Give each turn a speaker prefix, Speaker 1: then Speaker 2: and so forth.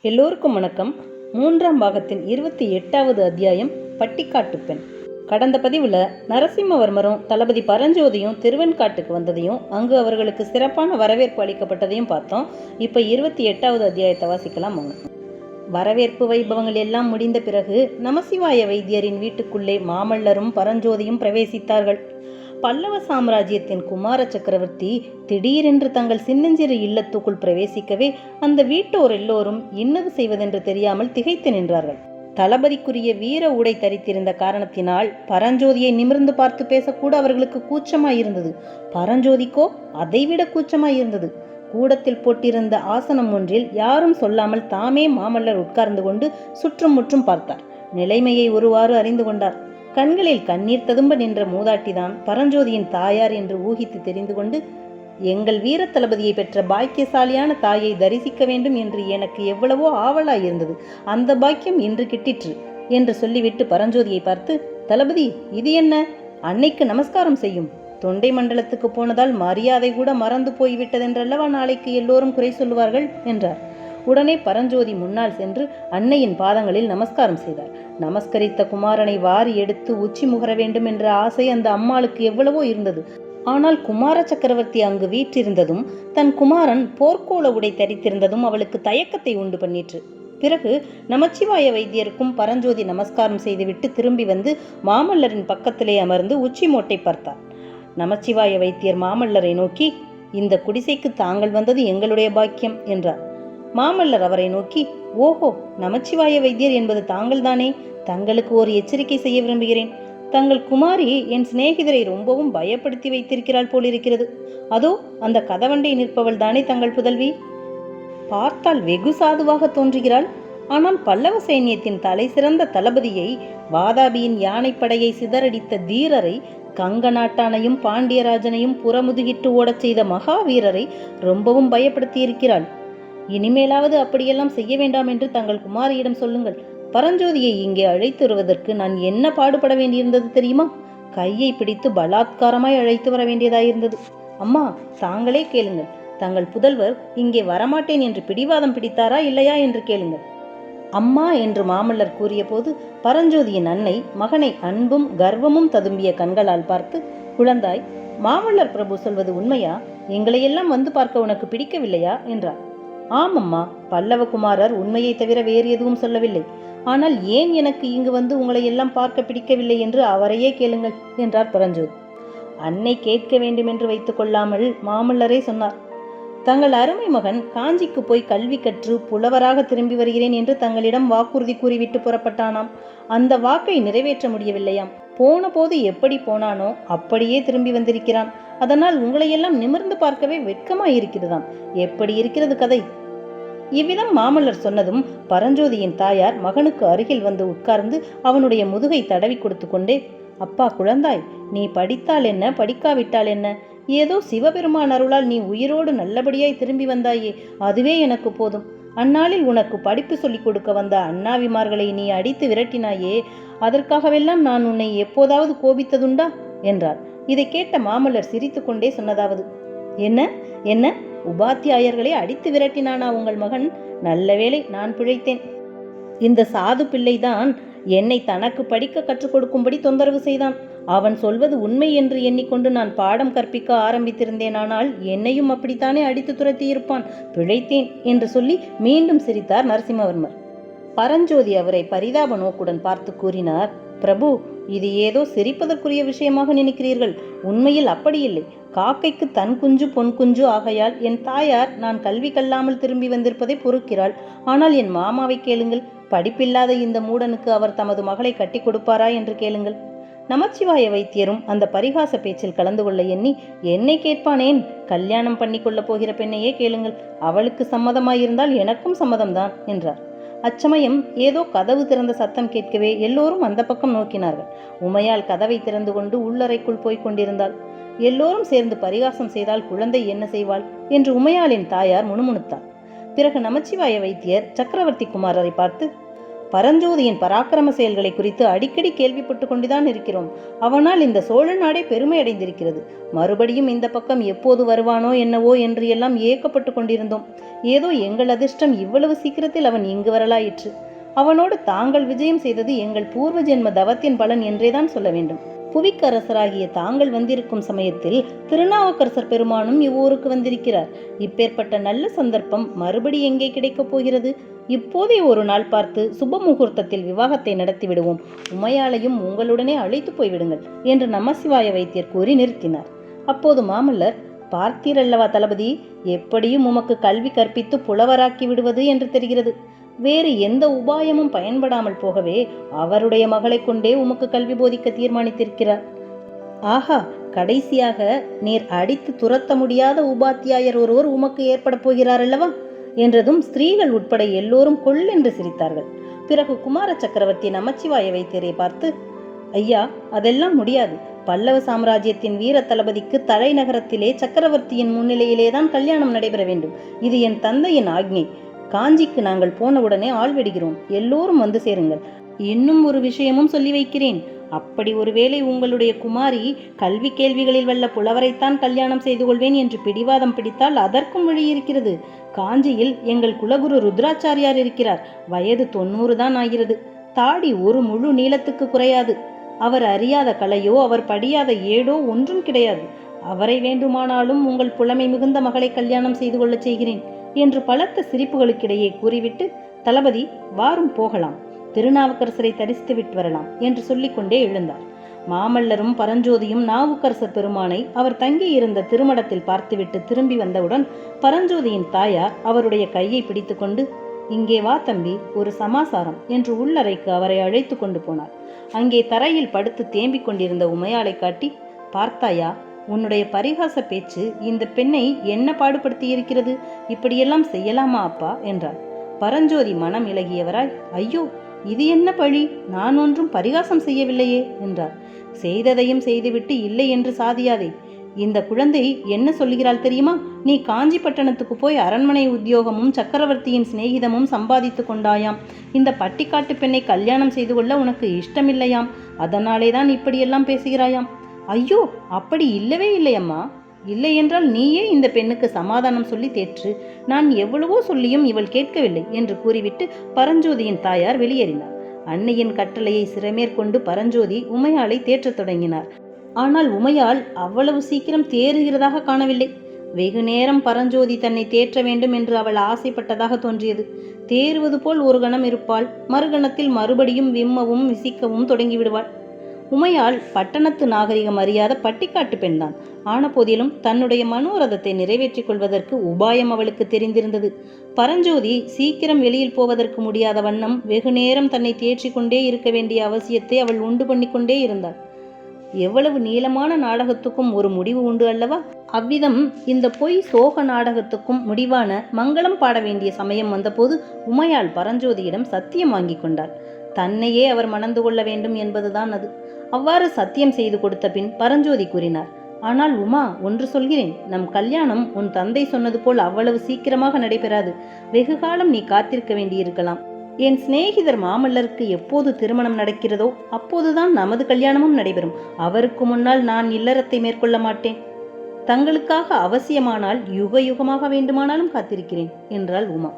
Speaker 1: எல்லோருக்கும் வணக்கம். 3ஆம் பாகத்தின் 28வது அத்தியாயம் பட்டிக்காட்டு பெண். கடந்த பதிவில் நரசிம்மவர்மரும் தளபதி பரஞ்சோதியும் திருவெண்காட்டுக்கு வந்ததையும் அங்கு அவர்களுக்கு சிறப்பான வரவேற்பு அளிக்கப்பட்டதையும் பார்த்தோம். இப்போ 28வது அத்தியாயத்தை வாசிக்கலாம். வரவேற்பு வைபவங்கள் எல்லாம் முடிந்த பிறகு நமசிவாய வைத்தியரின் வீட்டுக்குள்ளே மாமல்லரும் பரஞ்சோதியும் பிரவேசித்தார்கள். பல்லவ சாம்ராஜ்யத்தின் குமார சக்கரவர்த்தி திடீரென்று தங்கள் சின்னஞ்சிறு இல்லத்துக்குள் பிரவேசிக்கவே அந்த வீட்டோர் எல்லோரும் இன்னது செய்வதென்று தெரியாமல் திகைத்து நின்றார்கள். தளபதிக்குரிய வீர உடை தரித்திருந்த காரணத்தினால் பரஞ்சோதியை நிமிர்ந்து பார்த்து பேசக்கூட அவர்களுக்கு கூச்சமாயிருந்தது. பரஞ்சோதிக்கோ அதைவிட கூச்சமாயிருந்தது. கூடத்தில் போட்டிருந்த ஆசனம் ஒன்றில் யாரும் சொல்லாமல் தாமே மாமல்லர் உட்கார்ந்து கொண்டு சுற்றும் முற்றும் பார்த்தார். நிலைமையை ஒருவாறு அறிந்து கொண்டார். கண்களில் கண்ணீர் ததும்ப நின்ற மூதாட்டிதான் பரஞ்சோதியின் தாயார் என்று ஊகித்து தெரிந்து கொண்டு, எங்கள் வீர தளபதியை பெற்ற பாக்கியசாலியான தாயை தரிசிக்க வேண்டும் என்று எனக்கு எவ்வளவோ ஆவலாயிருந்தது. அந்த பாக்கியம் இன்று கிட்டிற்று என்று சொல்லிவிட்டு பரஞ்சோதியை பார்த்து, தளபதி, இது என்ன? அன்னைக்கு நமஸ்காரம் செய்யும். தொண்டை மண்டலத்துக்கு போனதால் மரியாதை கூட மறந்து போய்விட்டதென்றல்லவா நாளைக்கு எல்லோரும் குறை சொல்லுவார்கள் என்றார். உடனே பரஞ்சோதி முன்னால் சென்று அன்னையின் பாதங்களில் நமஸ்காரம் செய்தார். நமஸ்கரித்த குமாரனை வாரி எடுத்து உச்சி முகர வேண்டும் என்ற ஆசை அந்த அம்மாளுக்கு எவ்வளவோ இருந்தது. ஆனால் குமார சக்கரவர்த்தி அங்கு வீற்றிருந்ததும் தன் குமாரன் போர்க்கோள உடை தரித்திருந்ததும் அவளுக்கு தயக்கத்தை உண்டு பண்ணிற்று. பிறகு நமச்சிவாய வைத்தியருக்கும் பரஞ்சோதி நமஸ்காரம் செய்துவிட்டு திரும்பி வந்து மாமல்லரின் பக்கத்திலே அமர்ந்து உச்சி மோட்டை பார்த்தார். நமச்சிவாய வைத்தியர் மாமல்லரை நோக்கி, இந்த குடிசைக்கு தாங்கள் வந்தது எங்களுடைய பாக்கியம் என்றார். மாமல்லர் அவரை நோக்கி, ஓஹோ, நமச்சிவாய வைத்தியர் என்பது தாங்கள் தானே? தங்களுக்கு ஒரு எச்சரிக்கை செய்ய விரும்புகிறேன். தங்கள் குமாரி என் சிநேகிதரை ரொம்பவும் பயப்படுத்தி வைத்திருக்கிறாள் போலிருக்கிறது. அதோ அந்த கதவண்டை நிற்பவள் தானே தங்கள் புதல்வி? பார்த்தால் வெகு சாதுவாக தோன்றுகிறாள். ஆனால் பல்லவ சைன்யத்தின் தலை சிறந்த தளபதியை, வாதாபியின் யானைப்படையை சிதறடித்த தீரரை, கங்க நாட்டானையும் பாண்டியராஜனையும் புறமுதுகிட்டு ஓடச் செய்த மகாவீரரை ரொம்பவும் பயப்படுத்தி இருக்கிறாள். இனிமேலாவது அப்படியெல்லாம் செய்ய வேண்டாம் என்று தங்கள் குமாரியிடம் சொல்லுங்கள். பரஞ்சோதியை இங்கே அழைத்து வருவதற்கு நான் என்ன பாடுபட வேண்டியிருந்தது தெரியுமா? கையை பிடித்து பலாத்காரமாய் அழைத்து வர வேண்டியதாயிருந்தது. அம்மா, தாங்களே கேளுங்கள். தங்கள் புதல்வர் இங்கே வரமாட்டேன் என்று பிடிவாதம் பிடித்தாரா இல்லையா என்று கேளுங்கள். அம்மா என்று மாமல்லர் கூறிய போது பரஞ்சோதியின் அன்னை மகனை அன்பும் கர்வமும் ததும்பிய கண்களால் பார்த்து, குழந்தாய், மாமல்லர் பிரபு சொல்வது உண்மையா? எங்களையெல்லாம் வந்து பார்க்க உனக்கு பிடிக்கவில்லையா என்றார். ஆமம்மா, பல்லவகுமாரர் உண்மையை தவிர வேறு எதுவும் சொல்லவில்லை. ஆனால் ஏன் எனக்கு இங்கு வந்து உங்களை எல்லாம் பார்க்க பிடிக்கவில்லை என்று அவரையே கேளுங்கள் என்றார் பரஞ்சோதி. அன்னை கேட்க வேண்டும் என்று வைத்துக் கொள்ளாமல் மாமல்லரே சொன்னார். தங்கள் அருமை மகன் காஞ்சிக்கு போய் கல்வி கற்று புலவராக திரும்பி வருகிறேன் என்று தங்களிடம் வாக்குறுதி கூறிவிட்டு புறப்பட்டானாம். அந்த வாக்கை நிறைவேற்ற முடியவில்லையாம். போன போது எப்படி போனானோ அப்படியே திரும்பி வந்திருக்கிறான். அதனால் உங்களையெல்லாம் நிமிர்ந்து பார்க்கவே வெட்கமாயிருக்கிறதாம். எப்படி இருக்கிறது கதை? இவ்விதம் மாமல்லர் சொன்னதும் பரஞ்சோதியின் தாயார் மகனுக்கு அருகில் வந்து உட்கார்ந்து அவனுடைய முதுகை தடவி கொடுத்து கொண்டே, அப்பா குழந்தாய், நீ படித்தால் என்ன, படிக்காவிட்டால் என்ன? ஏதோ சிவபெருமான் அருளால் நீ உயிரோடு நல்லபடியாய் திரும்பி வந்தாயே, அதுவே எனக்கு போதும். அந்நாளில் உனக்கு படிப்பு சொல்லிக் கொடுக்க வந்த அண்ணாவிமார்களை நீ அடித்து விரட்டினாயே, அதற்காகவெல்லாம் நான் உன்னை எப்போதாவது கோபித்ததுண்டா என்றார். இதை கேட்ட மாமல்லர் சிரித்து கொண்டே சொன்னதாவது, என்ன என்ன, உபாத்தியாயர்களை அடித்து விரட்டினானா உங்கள் மகன்? நல்ல வேளை நான் பிழைத்தேன். இந்த சாது பிள்ளைதான் என்னை தனக்கு படிக்க கற்றுக் கொடுக்கும்படி தொந்தரவு செய்தான். அவன் சொல்வது உண்மை என்று எண்ணிக்கொண்டு நான் பாடம் கற்பிக்க ஆரம்பித்திருந்தேனானால் என்னையும் அப்படித்தானே அடித்து துரத்தி இருப்பான். பிழைத்தேன் என்று சொல்லி மீண்டும் சிரித்தார் நரசிம்மவர்மர். பரஞ்சோதி அவரை பரிதாப நோக்குடன் பார்த்து கூறினார், பிரபு, இது ஏதோ சிரிப்பதற்குரிய விஷயமாக நினைக்கிறீர்கள். உண்மையில் அப்படியில்லை. காக்கைக்கு தன் குஞ்சு பொன் குஞ்சு ஆகையால் என் தாயார் நான் கல்வி கல்லாமல் திரும்பி வந்திருப்பதை பொறுக்கிறாள். ஆனால் என் மாமாவை கேளுங்கள். படிப்பில்லாத இந்த மூடனுக்கு அவர் தமது மகளை கட்டி கொடுப்பாரா என்று கேளுங்கள். நமச்சிவாய வைத்தியரும் அந்த பரிகாச பேச்சில் கலந்து கொள்ள எண்ணி, என்னை கேட்பானேன், கல்யாணம் பண்ணி கொள்ளப் போகிற பெண்ணையே கேளுங்கள். அவளுக்கு சம்மதமாயிருந்தால் எனக்கும் சம்மதம்தான் என்றார். அச்சமயம் ஏதோ கதவு திறந்த சத்தம் கேட்கவே எல்லோரும் அந்த பக்கம் நோக்கினார்கள். உமையால் கதவை திறந்து கொண்டு உள்ளறைக்குள் போய்க் கொண்டிருந்தாள். எல்லோரும் சேர்ந்து பரிகாசம் செய்தால் குழந்தை என்ன செய்வாள் என்று உமையாளின் தாயார் முணுமுணுத்தாள். பிறகு நமச்சிவாய வைத்தியர் சக்கரவர்த்தி குமாரரை பார்த்து, பரஞ்சோதியின் பராக்கிரம செயல்களை குறித்து அடிக்கடி கேள்விப்பட்டு கொண்டுதான் இருக்கிறோம். அவனால் இந்த சோழ நாடே பெருமை அடைந்திருக்கிறது. மறுபடியும் இந்த பக்கம் எப்போது வருவானோ என்னவோ என்று எல்லாம் ஏக்கப்பட்டு கொண்டிருந்தோம். ஏதோ எங்கள் அதிர்ஷ்டம் இவ்வளவு சீக்கிரத்தில் அவன் இங்கு வரலாயிற்று. அவனோடு தாங்கள் விஜயம் செய்தது எங்கள் பூர்வ ஜென்ம தவத்தின் பலன் என்றேதான் சொல்ல வேண்டும். புவிக்கரசராகிய தாங்கள் வந்திருக்கும் சமயத்தில் திருநாவுக்கரசர் பெருமானும் இவ்வூருக்கு வந்திருக்கிறார். இப்பேற்பட்ட நல்ல சந்தர்ப்பம் மறுபடி எங்கே கிடைக்கப் போகிறது? இப்போதே ஒரு நாள் பார்த்து சுப முகூர்த்தத்தில் விவாகத்தை நடத்தி விடுவோம். உமையாளையும் உங்களுடனே அழைத்து போய்விடுங்கள் என்று நமசிவாய வைத்தியர் கூறி நிறுத்தினார். அப்போது மாமல்லர், பார்த்தீரல்லவா தளபதி, எப்படியும் உமக்கு கல்வி கற்பித்து புலவராக்கி விடுவது என்று தெரிகிறது. வேறு எந்த உபாயமும் பயன்படாமல் போகவே அவருடைய மகளை கொண்டே உமக்கு கல்வி போதிக்க தீர்மானித்திருக்கிறார். ஆஹா, கடைசியாக நீர் அடித்து துரத்த முடியாத உபாத்தியாயர் ஒருவர் உமக்கு ஏற்பட போகிறார் அல்லவா என்றதும் ஸ்திரீகள் உட்பட எல்லோரும் கொள்ளென்று சிரித்தார்கள். பிறகு குமார சக்கரவர்த்தி நமச்சிவாய வைத்தியரை பார்த்து, ஐயா, அதெல்லாம் முடியாது. பல்லவ சாம்ராஜ்யத்தின் வீர தளபதிக்கு தலைநகரத்திலே சக்கரவர்த்தியின் முன்னிலையிலேதான் கல்யாணம் நடைபெற வேண்டும். இது என் தந்தையின் ஆக்ஞை. காஞ்சிக்கு நாங்கள் போனவுடனே ஆள் விடுகிறோம். எல்லோரும் வந்து சேருங்கள். இன்னும் ஒரு விஷயமும் சொல்லி வைக்கிறேன். அப்படி ஒருவேளை உங்களுடைய குமாரி கல்வி கேள்விகளில் வல்ல புலவரைத்தான் கல்யாணம் செய்து கொள்வேன் என்று பிடிவாதம் பிடித்தால் அதற்கும் வழி இருக்கிறது. காஞ்சியில் எங்கள் குலகுரு ருத்ராச்சாரியார் இருக்கிறார். வயது 90 தான் ஆகிறது. தாடி ஒரு முழு நீளத்துக்கு குறையாது. அவர் அறியாத கலையோ அவர் படியாத ஏடோ ஒன்றும் கிடையாது. அவரை வேண்டுமானாலும் உங்கள் புலமை மிகுந்த மகளை கல்யாணம் செய்து கொள்ள செய்கிறேன் என்று பலத்த சிரிப்புகளுக்கிடையே கூறிவிட்டு, தளபதி, வாரும் போகலாம், திருநாவுக்கரசரை தரிசித்து விட்டு வரலாம் என்று சொல்லிக்கொண்டே எழுந்தார். மாமல்லரும் பரஞ்சோதியும் நாவுக்கரசர் பெருமானை அவர் தங்கியிருந்த திருமடத்தில் பார்த்துவிட்டு திரும்பி வந்தவுடன் பரஞ்சோதியின் தாயார் அவருடைய கையை பிடித்து கொண்டு, இங்கே வா தம்பி, ஒரு சமாசாரம் என்று உள்ளறைக்கு அவரை அழைத்து கொண்டு போனார். அங்கே தரையில் படுத்து தேம்பிக் கொண்டிருந்த உமையாளை காட்டி, பார்த்தாயா, உன்னுடைய பரிகாச பேச்சு இந்த பெண்ணை என்ன பாடுபடுத்தி இருக்கிறது? இப்படியெல்லாம் செய்யலாமா அப்பா என்றார். பரஞ்சோதி மனம் இலகியவராய், ஐயோ, இது என்ன பழி? நான் ஒன்றும் பரிகாசம் செய்யவில்லையே என்றார். செய்ததையும் செய்துவிட்டு இல்லை என்று சாதியாதே. இந்த குழந்தை என்ன சொல்லுகிறாள் தெரியுமா? நீ காஞ்சி பட்டணத்துக்கு போய் அரண்மனை உத்தியோகமும் சக்கரவர்த்தியின் சிநேகிதமும் சம்பாதித்து கொண்டாயாம். இந்த பட்டிக்காட்டு பெண்ணை கல்யாணம் செய்து கொள்ள உனக்கு இஷ்டமில்லையாம். அதனாலே தான் இப்படியெல்லாம் பேசுகிறாயாம். ஐயோ, அப்படி இல்லவே இல்லையம்மா. இல்லை என்றால் நீயே இந்த பெண்ணுக்கு சமாதானம் சொல்லி தேற்று. நான் எவ்வளவோ சொல்லியும் இவள் கேட்கவில்லை என்று கூறிவிட்டு பரஞ்சோதியின் தாயார் வெளியேறினார். அன்னையின் கட்டளையை சிறமேற்கொண்டு பரஞ்சோதி உமையாளை தேற்றத் தொடங்கினார். ஆனால் உமையாள் அவ்வளவு சீக்கிரம் தேறுகிறதாக காணவில்லை. வெகு நேரம் பரஞ்சோதி தன்னை தேற்ற வேண்டும் என்று அவள் ஆசைப்பட்டதாக தோன்றியது. தேறுவது போல் ஒரு கணம் இருப்பாள், மறுகணத்தில் மறுபடியும் விம்மவும் விசிக்கவும் தொடங்கிவிடுவாள். உமையாள் பட்டணத்து நாகரிகம் அறியாத பட்டிக்காட்டு பெண்தான். ஆன போதிலும் தன்னுடைய மனோரதத்தை நிறைவேற்றிக் கொள்வதற்கு உபாயம் அவளுக்கு தெரிந்திருந்தது. பரஞ்சோதி சீக்கிரம் வெளியில் போவதற்கு முடியாத வண்ணம் வெகு நேரம் தன்னை தேற்றிக் கொண்டே இருக்க வேண்டிய அவசியத்தை அவள் உண்டு பண்ணிக்கொண்டே இருந்தாள். எவ்வளவு நீளமான நாடகத்துக்கும் ஒரு முடிவு உண்டு அல்லவா? அவ்விதம் இந்த பொய் சோக நாடகத்துக்கும் முடிவான மங்களம் பாட வேண்டிய சமயம் வந்தபோது உமையாள் பரஞ்சோதியிடம் சத்தியம் வாங்கி கொண்டாள். தன்னையே அவர் மணந்து கொள்ள வேண்டும் என்பதுதான் அது. அவ்வாறு சத்தியம் செய்து கொடுத்த பின் பரஞ்சோதி கூறினார், ஆனால் உமா, ஒன்று சொல்கிறேன். நம் கல்யாணம் உன் தந்தை சொன்னது போல் அவ்வளவு சீக்கிரமாக நடைபெறாது. வெகு காலம் நீ காத்திருக்க வேண்டியிருக்கலாம். என் சிநேகிதர் மாமல்லருக்கு எப்போது திருமணம் நடக்கிறதோ அப்போதுதான் நமது கல்யாணமும் நடைபெறும். அவருக்கு முன்னால் நான் இல்லறத்தை மேற்கொள்ள மாட்டேன். தங்களுக்காக அவசியமானால் யுக யுகமாக வேண்டுமானாலும் காத்திருக்கிறேன் என்றாள் உமா.